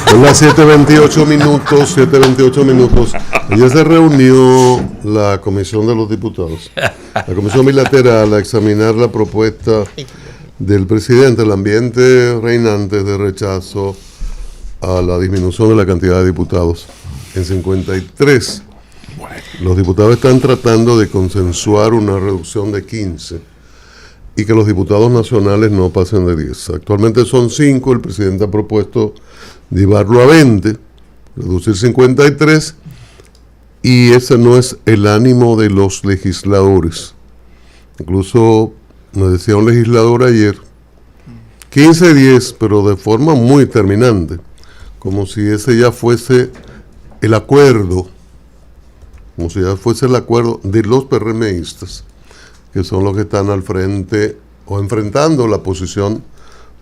Son las 7:28 minutos, 7:28 minutos. Ayer se reunió la Comisión de los Diputados, la Comisión Bilateral, a examinar la propuesta del presidente, el ambiente reinante de rechazo a la disminución de la cantidad de diputados en 53. Los diputados están tratando de consensuar una reducción de 15 y que los diputados nacionales no pasen de 10. Actualmente son 5, el presidente ha propuesto llevarlo a 20, reducir 53, y ese no es el ánimo de los legisladores. Incluso me decía un legislador ayer, 15-10, pero de forma muy terminante, como si ese ya fuese el acuerdo, como si ya fuese el acuerdo de los PRMistas, que son los que están al frente o enfrentando la posición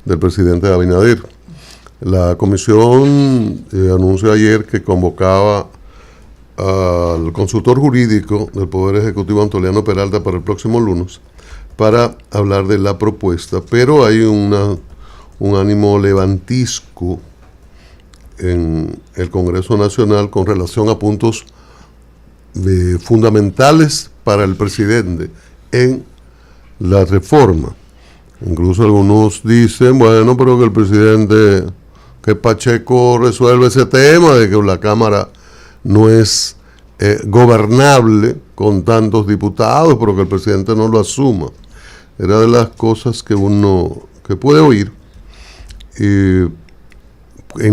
del presidente Abinader. La comisión anunció ayer que convocaba al consultor jurídico del Poder Ejecutivo, Antoliano Peralta, para el próximo lunes, para hablar de la propuesta, pero hay un ánimo levantisco en el Congreso Nacional con relación a puntos fundamentales para el presidente en la reforma. Incluso algunos dicen, bueno, pero que el presidente, que Pacheco resuelve ese tema de que la Cámara no es gobernable con tantos diputados, pero que el presidente no lo asuma. Era de las cosas que uno puede oír en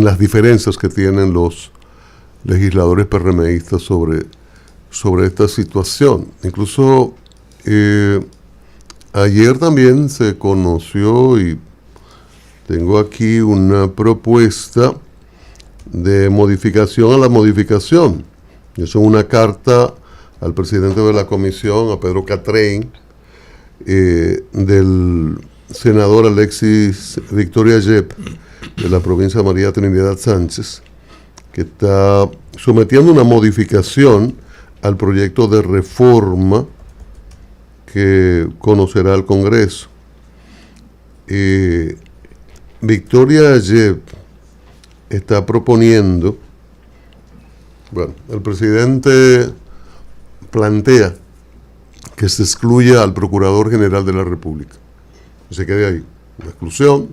las diferencias que tienen los legisladores PRMistas sobre esta situación. Incluso ayer también se conoció, y tengo aquí una propuesta de modificación a la modificación. Eso es una carta al presidente de la comisión, a Pedro Catrén, del senador Alexis Victoria Yep, de la provincia de María Trinidad Sánchez, que está sometiendo una modificación al proyecto de reforma que conocerá el Congreso. Victoria Yep está proponiendo, bueno, el presidente plantea que se excluya al Procurador General de la República. Que se quede ahí. Una exclusión,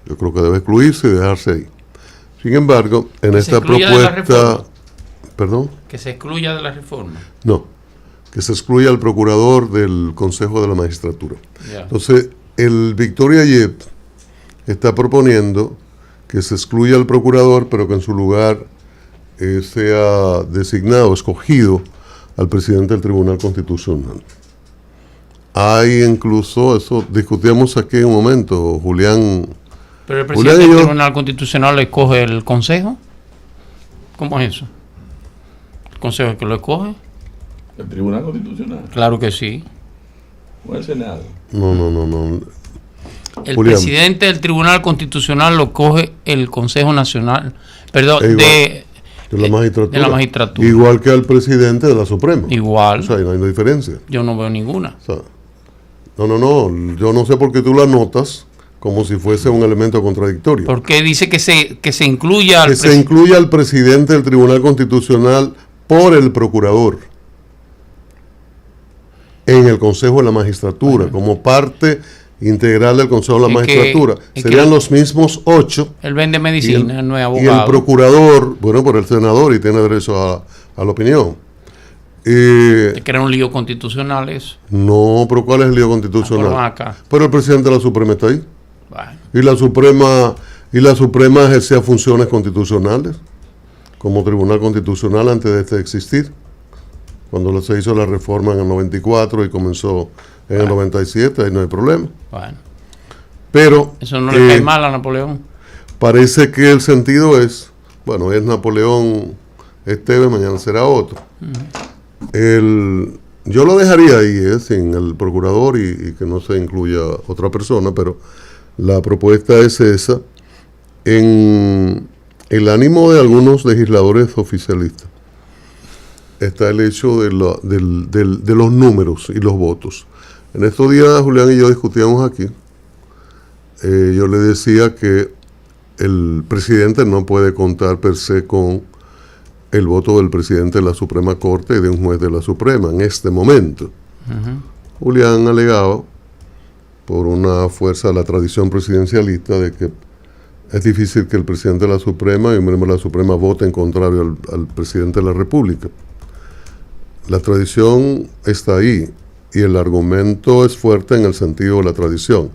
yo creo que debe excluirse y dejarse ahí. Sin embargo, en esta propuesta... ¿Perdón? Que se excluya de la reforma. No, que se excluya al procurador del Consejo de la Magistratura. Yeah. Entonces, el Victoria Yep está proponiendo que se excluya al procurador, pero que en su lugar sea designado, escogido al presidente del Tribunal Constitucional. Hay incluso, eso discutíamos aquí en un momento, Julián. ¿Pero el presidente del Tribunal Constitucional escoge el Consejo? ¿Cómo es eso? ¿El Consejo es que lo escoge? ¿El Tribunal Constitucional? Claro que sí. ¿O el Senado? No. El Julián. Presidente del Tribunal Constitucional lo coge el Consejo Nacional, perdón, de la magistratura. De la magistratura. Igual que al presidente de la Suprema. Igual. O sea, no hay diferencia. Yo no veo ninguna. O sea, no. Yo no sé por qué tú la notas como si fuese un elemento contradictorio. Porque dice que se incluya que se incluya al presidente del Tribunal Constitucional por el procurador en el Consejo de la Magistratura, como parte integral del Consejo de la Magistratura. Serían los mismos 8. Él vende medicina, no es abogado. Y el procurador, bueno, por el senador, y tiene derecho a la opinión. Que era un lío constitucional eso. No, pero ¿cuál es el lío constitucional? Pero el presidente de la Suprema está ahí. Bueno. Y la Suprema ejercía funciones constitucionales como Tribunal Constitucional antes de existir, cuando se hizo la reforma en el 94 y comenzó en el 97, ahí no hay problema. Bueno. Pero eso no le cae mal a Napoleón. Parece que el sentido es, bueno, es Napoleón Esteves, mañana será otro. Yo lo dejaría ahí, sin el procurador y que no se incluya otra persona, pero la propuesta es esa. En el ánimo de algunos legisladores oficialistas está el hecho de los números y los votos. En estos días Julián y yo discutíamos aquí. Yo le decía que el presidente no puede contar per se con el voto del presidente de la Suprema Corte y de un juez de la Suprema en este momento. Julián alegaba, por una fuerza de la tradición presidencialista, de que es difícil que el presidente de la Suprema y un miembro de la Suprema vote en contrario al presidente de la República. La tradición está ahí y el argumento es fuerte en el sentido de la tradición.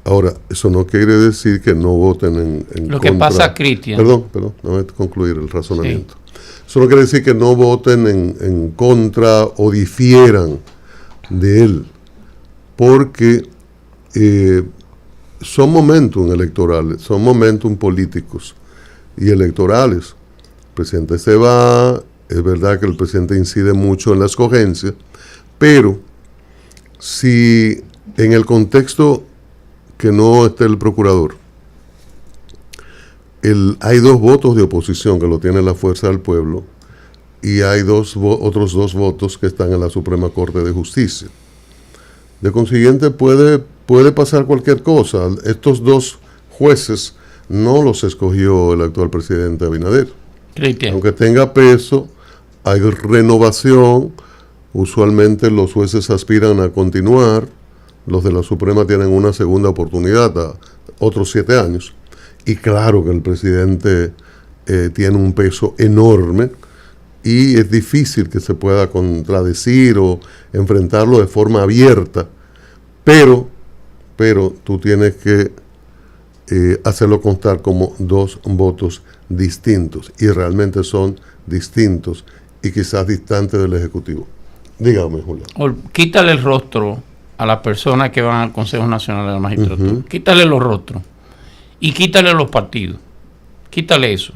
Ahora, eso no quiere decir que no voten en Lo contra. que pasa, Cristian. Perdón, déjame concluir el razonamiento. Sí. Eso no quiere decir que no voten en contra o difieran de él, porque son momentum electorales, son momentum políticos y electorales. El presidente se va, es verdad que el presidente incide mucho en la escogencia, pero si en el contexto que no esté el procurador, hay 2 votos de oposición que lo tiene la Fuerza del Pueblo y hay otros 2 votos que están en la Suprema Corte de Justicia. De consiguiente puede pasar cualquier cosa. Estos 2 jueces no los escogió el actual presidente Abinader. Cristian. Aunque tenga peso, hay renovación. Usualmente los jueces aspiran a continuar. Los de la Suprema tienen una segunda oportunidad a otros 7 años. Y claro que el presidente tiene un peso enorme y es difícil que se pueda contradecir o enfrentarlo de forma abierta, pero tú tienes que hacerlo constar como 2 votos distintos, y realmente son distintos y quizás distantes del Ejecutivo. Dígame, Julián. Quítale el rostro a las personas que van al Consejo Nacional de la Magistratura. Quítale los rostros y quítale los partidos. Quítale eso.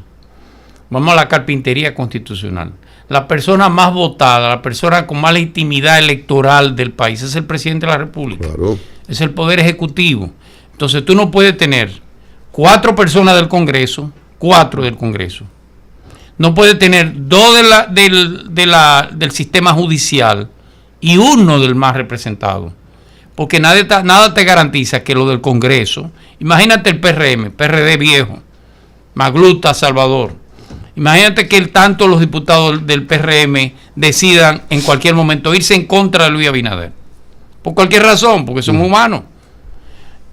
Vamos a la carpintería constitucional. La persona más votada, la persona con más legitimidad electoral del país es el presidente de la República. Claro. Es el Poder Ejecutivo. Entonces tú no puedes tener 4 personas del Congreso, 4 del Congreso. No puedes tener 2 del sistema judicial y 1 del más representado. Porque nada te garantiza que lo del Congreso, imagínate el PRM, PRD viejo, Magluta, Salvador. Imagínate que tanto los diputados del PRM decidan en cualquier momento irse en contra de Luis Abinader. Por cualquier razón, porque somos humanos.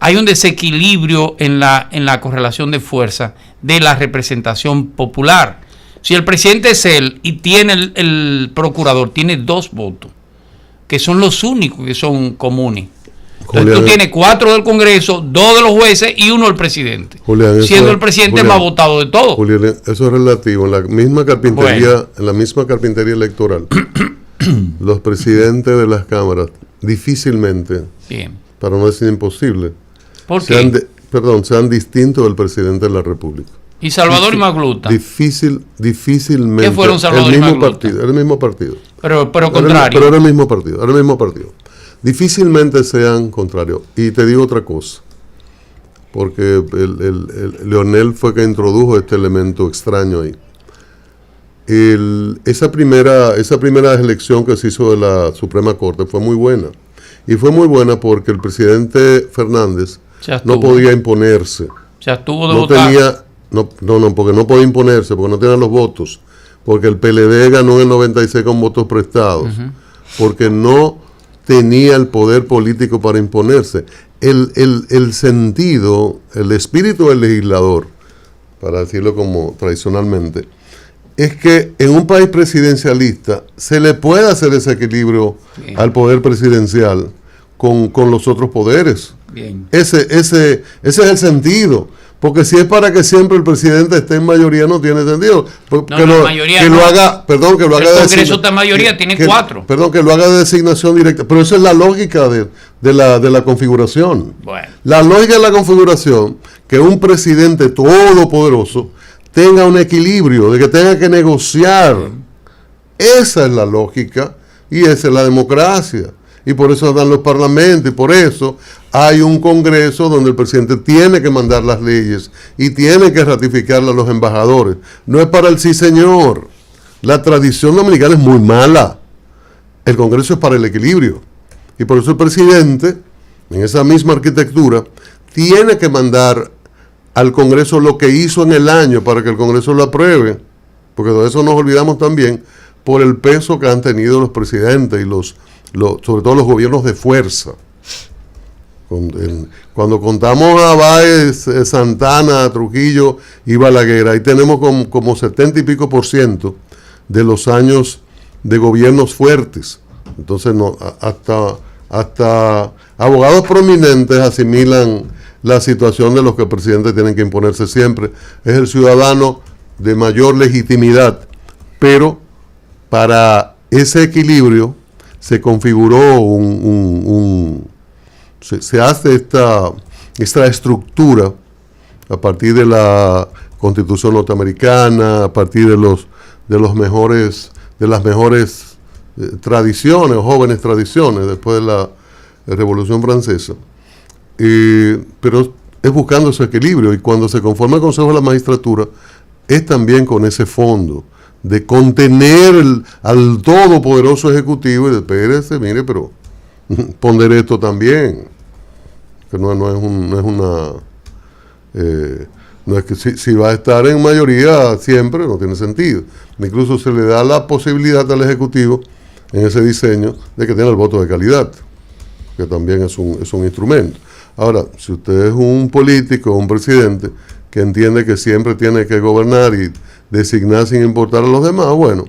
Hay un desequilibrio en la correlación de fuerza de la representación popular. Si el presidente es él y tiene el procurador, tiene 2 votos, que son los únicos que son comunes. Entonces tú tienes 4 del Congreso, 2 de los jueces y 1 del presidente. Julián, siendo el presidente más votado de todos. Julián, eso es relativo. En la misma carpintería electoral, los presidentes de las cámaras difícilmente, para no decir imposible, ¿por qué? Sean distintos del presidente de la República. ¿Y Salvador y Magluta? Difícilmente. ¿Qué fueron Salvador y Magluta? El mismo partido. Pero contrario. Pero era el mismo partido. Difícilmente sean contrarios. Y te digo otra cosa, porque Leonel fue que introdujo este elemento extraño ahí. Esa primera elección que se hizo de la Suprema Corte fue muy buena. Y fue muy buena porque el presidente Fernández no podía imponerse. Se abstuvo de votar. Porque no podía imponerse, porque no tenía los votos. Porque el PLD ganó en el 96 con votos prestados. Porque no tenía el poder político para imponerse. El sentido, el espíritu del legislador, para decirlo como tradicionalmente, es que en un país presidencialista se le puede hacer ese equilibrio al poder presidencial con los otros poderes. Bien. Ese es el sentido. Porque si es para que siempre el presidente esté en mayoría, no tiene sentido. Que lo haga de Congreso está en mayoría, tiene 4. Que lo haga de designación directa. Pero esa es la lógica de la configuración. Bueno. La lógica de la configuración, que un presidente todopoderoso tenga un equilibrio, de que tenga que negociar. Esa es la lógica y esa es la democracia. Y por eso dan los parlamentos y por eso hay un Congreso donde el presidente tiene que mandar las leyes y tiene que ratificarlas a los embajadores. No es para el sí señor. La tradición dominicana es muy mala. El Congreso es para el equilibrio. Y por eso el presidente, en esa misma arquitectura, tiene que mandar al Congreso lo que hizo en el año para que el Congreso lo apruebe, porque de eso nos olvidamos también, por el peso que han tenido los presidentes y sobre todo los gobiernos de fuerza. Cuando contamos a Báez, Santana, Trujillo y Balaguer, ahí tenemos como 70 y pico % de los años de gobiernos fuertes. Entonces hasta abogados prominentes asimilan la situación de los que el presidente tienen que imponerse siempre. Es el ciudadano de mayor legitimidad, pero para ese equilibrio se configuró se hace esta estructura a partir de la Constitución norteamericana, a partir de las mejores tradiciones, jóvenes tradiciones después de la Revolución Francesa. Pero es buscando ese equilibrio, y cuando se conforma el Consejo de la Magistratura es también con ese fondo de contener al todopoderoso Ejecutivo y de espérese, mire, pero pondere esto también, que no es que si va a estar en mayoría siempre, no tiene sentido. Incluso se le da la posibilidad al Ejecutivo en ese diseño de que tenga el voto de calidad, que también es un instrumento. Ahora, si usted es un político, un presidente que entiende que siempre tiene que gobernar y designar sin importar a los demás, bueno,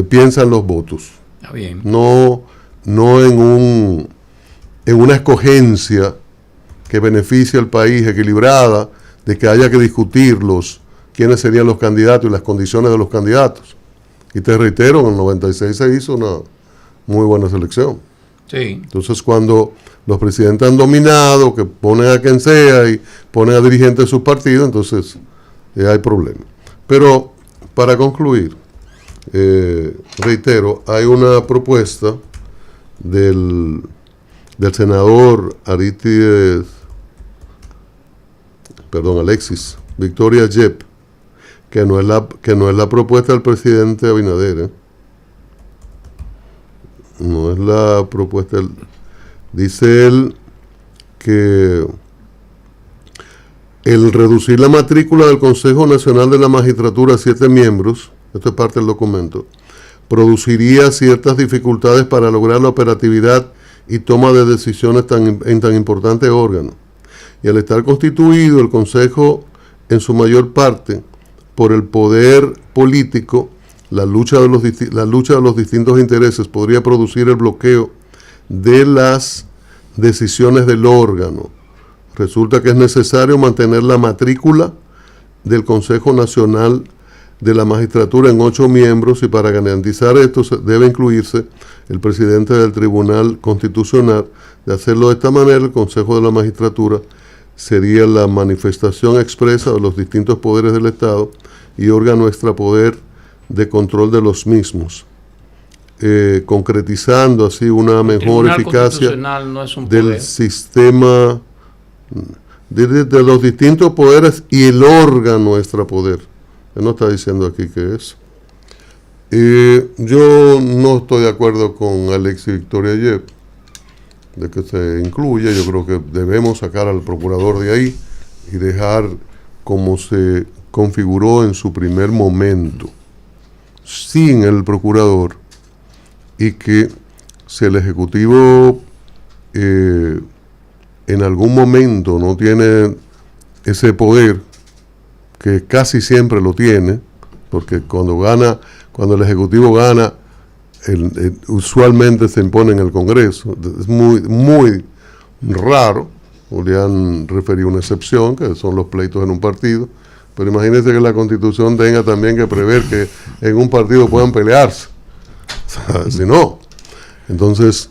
piensa en los votos. Está bien. No en una escogencia que beneficie al país, equilibrada, de que haya que discutir quiénes serían los candidatos y las condiciones de los candidatos. Y te reitero, en el 96 se hizo una muy buena selección. Sí. Entonces, cuando los presidentes han dominado, que ponen a quien sea y ponen a dirigentes de sus partidos, entonces hay problemas. Pero, para concluir, reitero, hay una propuesta del senador Alexis Victoria Yep, que no es la propuesta del presidente Abinader, no es la propuesta. Dice él que el reducir la matrícula del Consejo Nacional de la Magistratura a 7 miembros, esto es parte del documento, produciría ciertas dificultades para lograr la operatividad y toma de decisiones en tan importante órgano. Y al estar constituido el Consejo en su mayor parte por el poder político, la lucha de los distintos intereses podría producir el bloqueo de las decisiones del órgano. Resulta que es necesario mantener la matrícula del Consejo Nacional de la Magistratura en 8 miembros, y para garantizar esto debe incluirse el presidente del Tribunal Constitucional. De hacerlo de esta manera, el Consejo de la Magistratura sería la manifestación expresa de los distintos poderes del Estado y órgano extrapoder de control de los mismos, concretizando así una mejor eficacia del sistema de los distintos poderes y el órgano extrapoder. Él no está diciendo aquí qué es. Yo no estoy de acuerdo con Alexis Victoria Yep de que se incluya. Yo creo que debemos sacar al procurador de ahí y dejar como se configuró en su primer momento, sin el procurador, y que si el Ejecutivo en algún momento no tiene ese poder, que casi siempre lo tiene, porque cuando el Ejecutivo gana, usualmente se impone en el Congreso. Es muy, muy raro. Julián referió una excepción, que son los pleitos en un partido, pero imagínense que la Constitución tenga también que prever que en un partido puedan pelearse. O sea, si no, entonces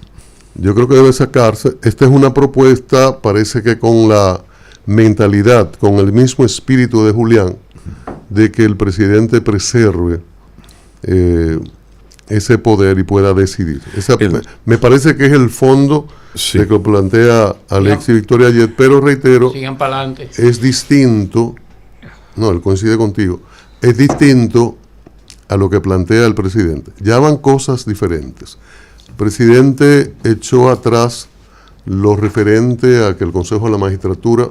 yo creo que debe sacarse. Esta es una propuesta, parece que con la mentalidad, con el mismo espíritu de Julián, de que el presidente preserve ese poder y pueda decidir. Me parece que es el fondo de que lo plantea Alexis Victoria Yep, pero reitero, sigan para adelante. Es distinto, no, él coincide contigo, es distinto a lo que plantea el presidente. Ya van cosas diferentes. El presidente echó atrás lo referente a que el Consejo de la Magistratura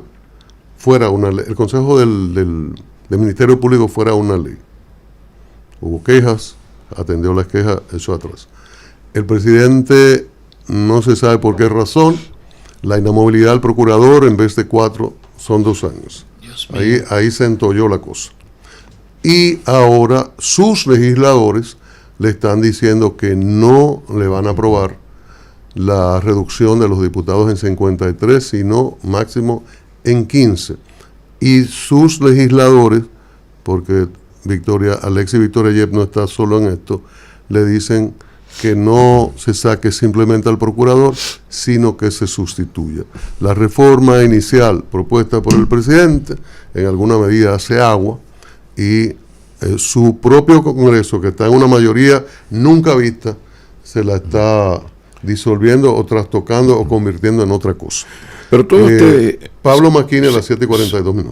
fuera una ley, el Consejo del Ministerio Público fuera una ley. Hubo quejas, atendió las quejas, echó atrás. El presidente, no se sabe por qué razón, la inamovilidad del procurador en vez de 4 son 2 años. Dios mío. Ahí se entolló la cosa. Y ahora sus legisladores le están diciendo que no le van a aprobar la reducción de los diputados en 53, sino máximo en 15. Y sus legisladores, porque Alexis Victoria Yep no está solo en esto, le dicen que no se saque simplemente al procurador, sino que se sustituya. La reforma inicial propuesta por el presidente en alguna medida hace agua y su propio Congreso, que está en una mayoría nunca vista, se la está disolviendo o trastocando o convirtiendo en otra cosa. Pero todo Pablo Macchini a las 7:42 minutos.